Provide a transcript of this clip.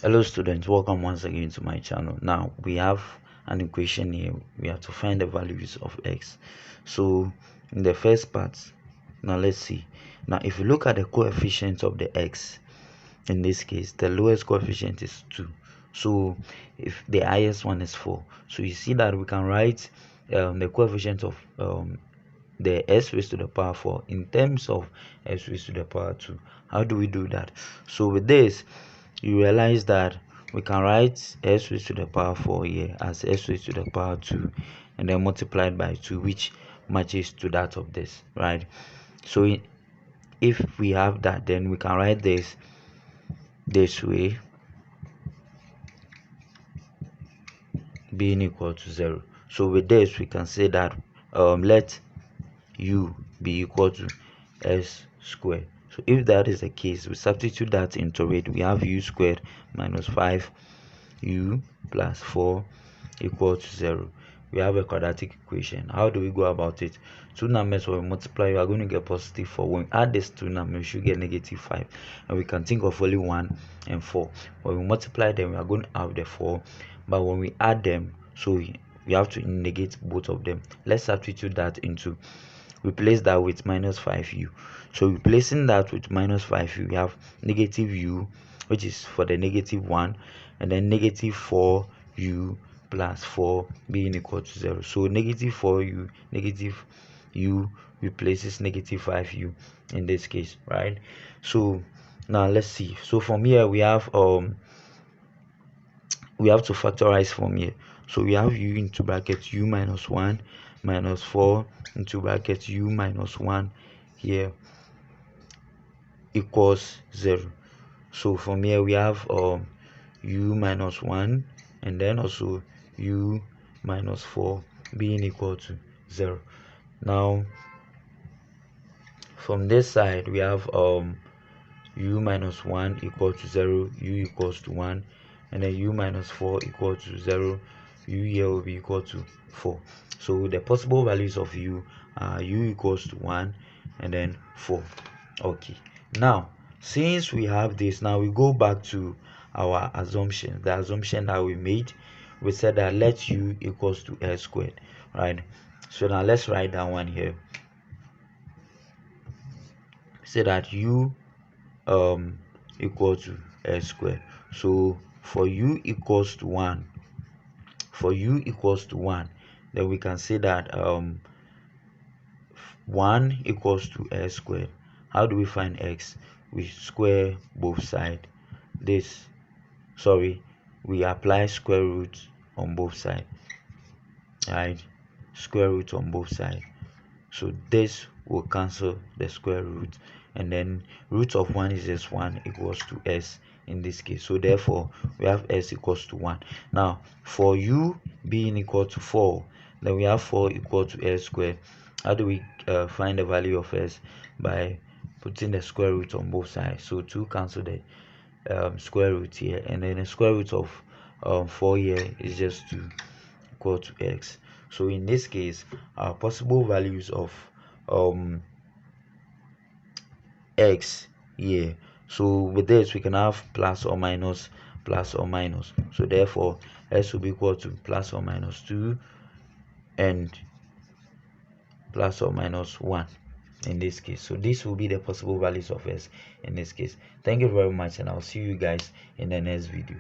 Hello students, welcome once again to my channel. Now we have an equation here. We have to find the values of x. So in the first part, now let's see. Now if you look at the coefficients of the x, in this case the lowest coefficient is 2. So if the highest one is 4, so you see that we can write the coefficient of the s raised to the power 4 in terms of s raised to the power 2. How do we do that? So with this, you realize that we can write s raised to the power 4 here as s raised to the power 2 and then multiplied by 2, which matches to that of this, right? So if we have that, then we can write this way, being equal to 0. So with this, we can say that let u be equal to s squared. So if that is the case, we substitute that into it. We have u squared minus 5u plus 4 equal to 0. We have a quadratic equation. How do we go about it? Two numbers, when we multiply, we are going to get positive 4. When we add these two numbers, we should get negative 5. And we can think of only 1 and 4. When we multiply them, we are going to have the 4. But when we add them, so we have to negate both of them. Let's substitute that into, replace that with minus 5u. So replacing that with minus 5u, we have negative u, which is for the negative 1, and then negative 4u plus 4 being equal to 0. So negative 4u, negative u replaces negative 5u in this case, right? So now let's see. So from here we have to factorize from here. So we have u into bracket u minus 1 minus 4 into bracket u minus 1 here equals 0. So from here we have u minus 1 and then also u minus 4 being equal to 0. Now from this side we have u minus 1 equal to 0, u equals to 1, and then u minus 4 equal to 0, u here will be equal to 4. So the possible values of u are u equals to 1 and then 4. Okay, now since we have this, now we go back to our assumption, the assumption that we made. We said that let u equals to s squared, right? So now let's write that one here. Say that u equal to s squared. So for u equals to 1, then we can say that 1 equals to s squared. How do we find x? We square both sides. We apply square root on both sides, right? Square root on both sides. So this will cancel the square root, and then root of 1 is just 1 equals to s in this case. So therefore we have s equals to 1. Now for u being equal to 4, then we have 4 equal to s squared. How do we find the value of s? By putting the square root on both sides. So 2 cancel the square root here, and then the square root of 4 here is just 2 equal to x. So in this case, our possible values of x here, so with this we can have plus or minus. So therefore s will be equal to plus or minus 2 and plus or minus 1 in this case. So this will be the possible values of s in this case. Thank you very much, and I'll see you guys in the next video.